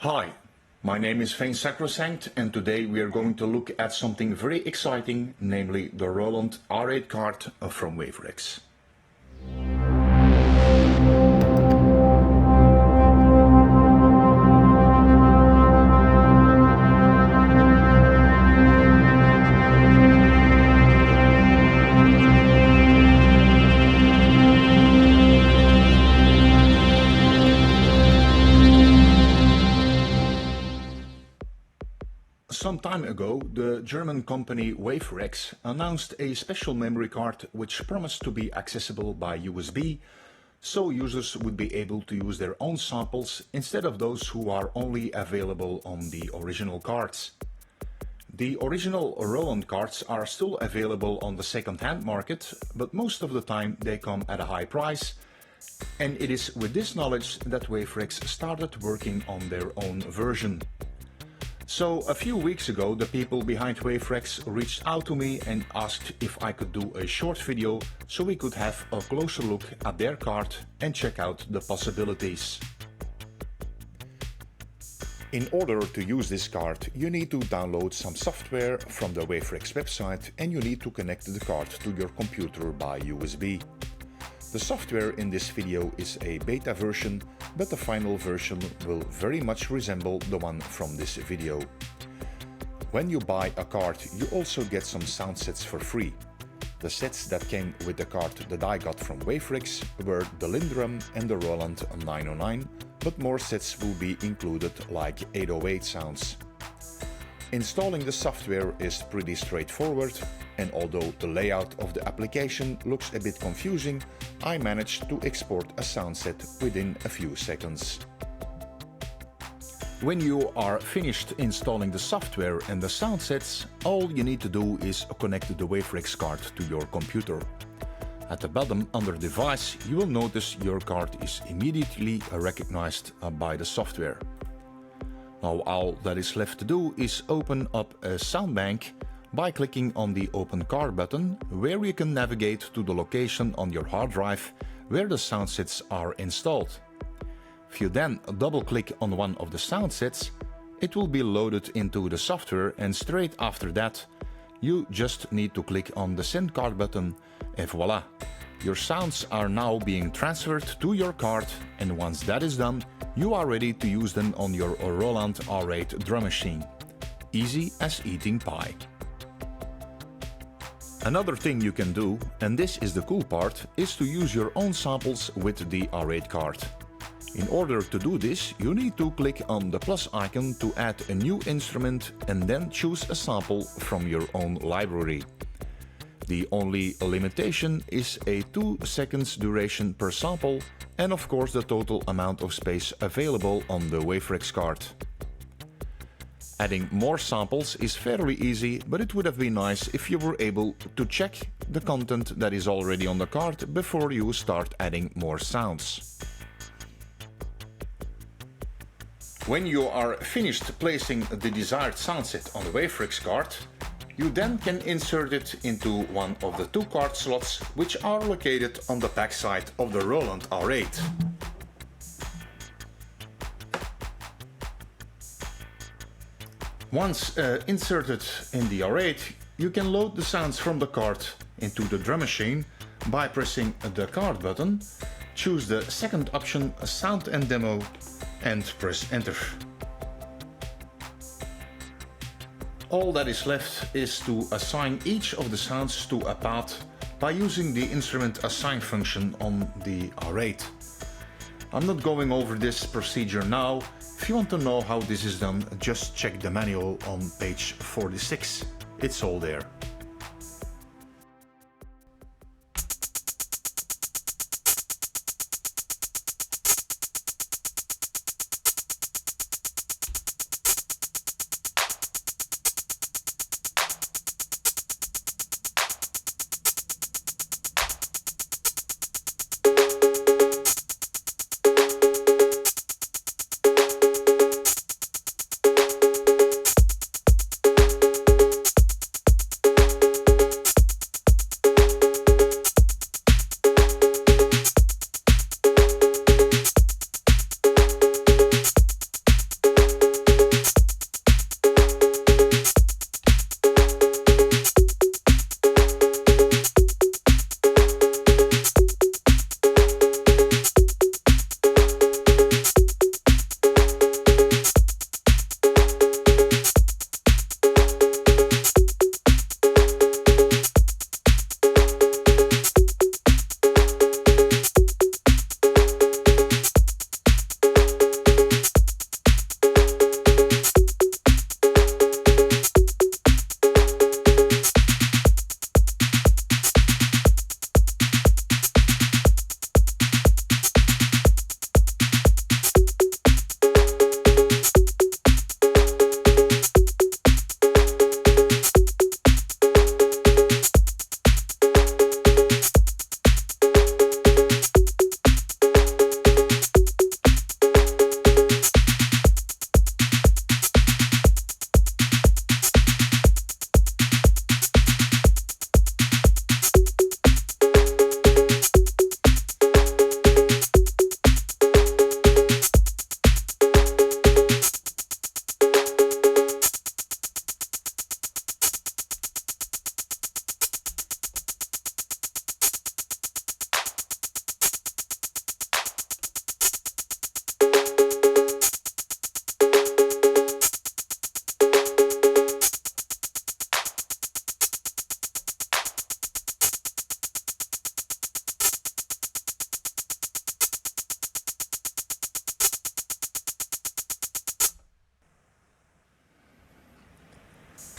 Hi, my name is Sacrosanct, and today we are going to look at something very exciting, namely the Roland R8 card from WaveR8. Some time ago, the German company Wavefreexcard announced a special memory card which promised to be accessible by USB, so users would be able to use their own samples instead of those who are only available on the original cards. The original Roland cards are still available on the second-hand market, but most of the time they come at a high price, and it is with this knowledge that Wavefreexcard started working on their own version. So a few weeks ago, the people behind Wavefreexcard reached out to me and asked if I could do a short video so we could have a closer look at their card and check out the possibilities. In order to use this card, you need to download some software from the Wavefreexcard website and you need to connect the card to your computer by USB. The software in this video is a beta version, but the final version will very much resemble the one from this video. When you buy a card, you also get some sound sets for free. The sets that came with the card that I got from Wavefreexcard were the Linndrum and the Roland 909, but more sets will be included, like 808 sounds. Installing the software is pretty straightforward, and although the layout of the application looks a bit confusing, I managed to export a sound set within a few seconds. When you are finished installing the software and the sound sets, all you need to do is connect the Wavefreexcard card to your computer. At the bottom under Device, you will notice your card is immediately recognized by the software. Now all that is left to do is open up a sound bank by clicking on the Open Card button, where you can navigate to the location on your hard drive where the sound sets are installed. If you then double-click on one of the sound sets, it will be loaded into the software, and straight after that, you just need to click on the Send Card button, and voila! Your sounds are now being transferred to your card, and once that is done, you are ready to use them on your Roland R8 drum machine. Easy as eating pie. Another thing you can do, and this is the cool part, is to use your own samples with the R8 card. In order to do this, you need to click on the plus icon to add a new instrument and then choose a sample from your own library. The only limitation is a 2 seconds duration per sample and of course the total amount of space available on the Wavefreexcard card. Adding more samples is fairly easy, but it would have been nice if you were able to check the content that is already on the card before you start adding more sounds. When you are finished placing the desired sound set on the Wavefreexcard card, you then can insert it into one of the two card slots which are located on the backside of the Roland R8. Once inserted in the R8, you can load the sounds from the card into the drum machine by pressing the card button, choose the second option, Sound and Demo, and press Enter. All that is left is to assign each of the sounds to a path by using the Instrument Assign function on the R8. I'm not going over this procedure now. If you want to know how this is done, just check the manual on page 46. It's all there.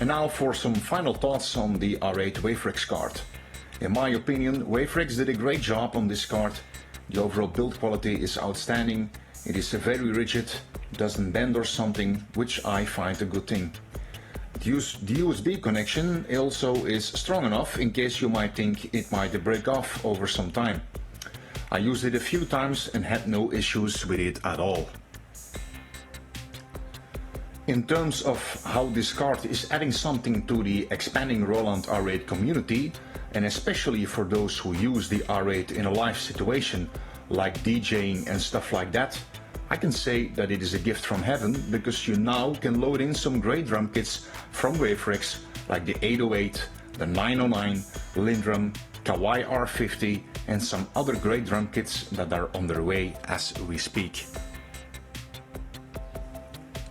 And now for some final thoughts on the R8 Wavrex card. In my opinion, Wavrex did a great job on this card. The overall build quality is outstanding. It is very rigid, doesn't bend or something, which I find a good thing. The USB connection also is strong enough in case you might think it might break off over some time. I used it a few times and had no issues with it at all. In terms of how this card is adding something to the expanding Roland R8 community, and especially for those who use the R8 in a live situation like DJing and stuff like that, I can say that it is a gift from heaven, because you now can load in some great drum kits from Wavrex like the 808, the 909, Linndrum, Kawai R50 and some other great drum kits that are on their way as we speak.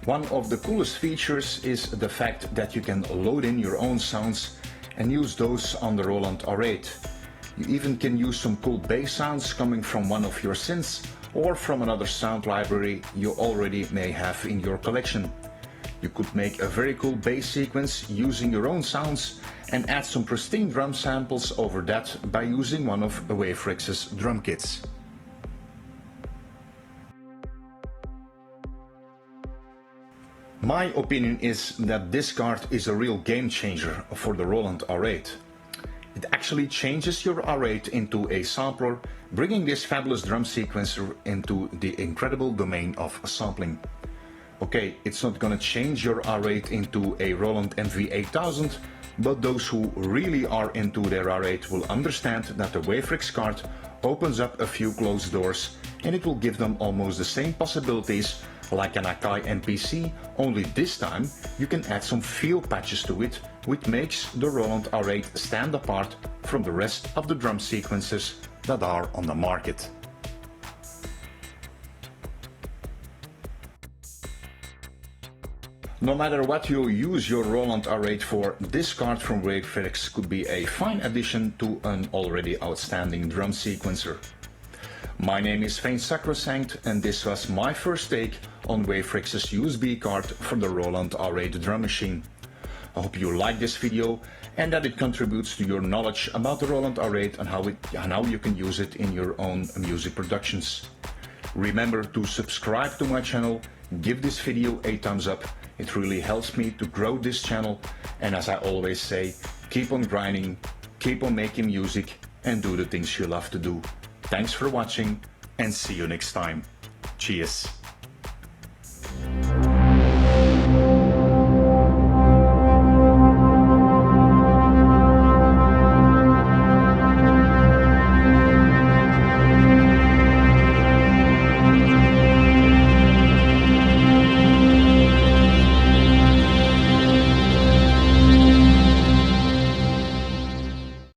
One of the coolest features is the fact that you can load in your own sounds and use those on the Roland R8. You even can use some cool bass sounds coming from one of your synths or from another sound library you already may have in your collection. You could make a very cool bass sequence using your own sounds and add some pristine drum samples over that by using one of Waverex's drum kits. My opinion is that this card is a real game changer for the Roland R8. It actually changes your R8 into a sampler, bringing this fabulous drum sequencer into the incredible domain of sampling. Okay, it's not gonna change your R8 into a Roland MV8000, but those who really are into their R8 will understand that the Wavefreexcard opens up a few closed doors, and it will give them almost the same possibilities like an Akai MPC, only this time you can add some feel patches to it, which makes the Roland R8 stand apart from the rest of the drum sequences that are on the market. No matter what you use your Roland R8 for, this card from Wavrex could be a fine addition to an already outstanding drum sequencer. My name is Sacrosanct, and this was my first take on Waverex's USB card for the Roland R8 drum machine. I hope you like this video and that it contributes to your knowledge about the Roland R8 and how you can use it in your own music productions. Remember to subscribe to my channel, give this video a thumbs up. It really helps me to grow this channel, and as I always say, keep on grinding, keep on making music and do the things you love to do. Thanks for watching and see you next time. Cheers!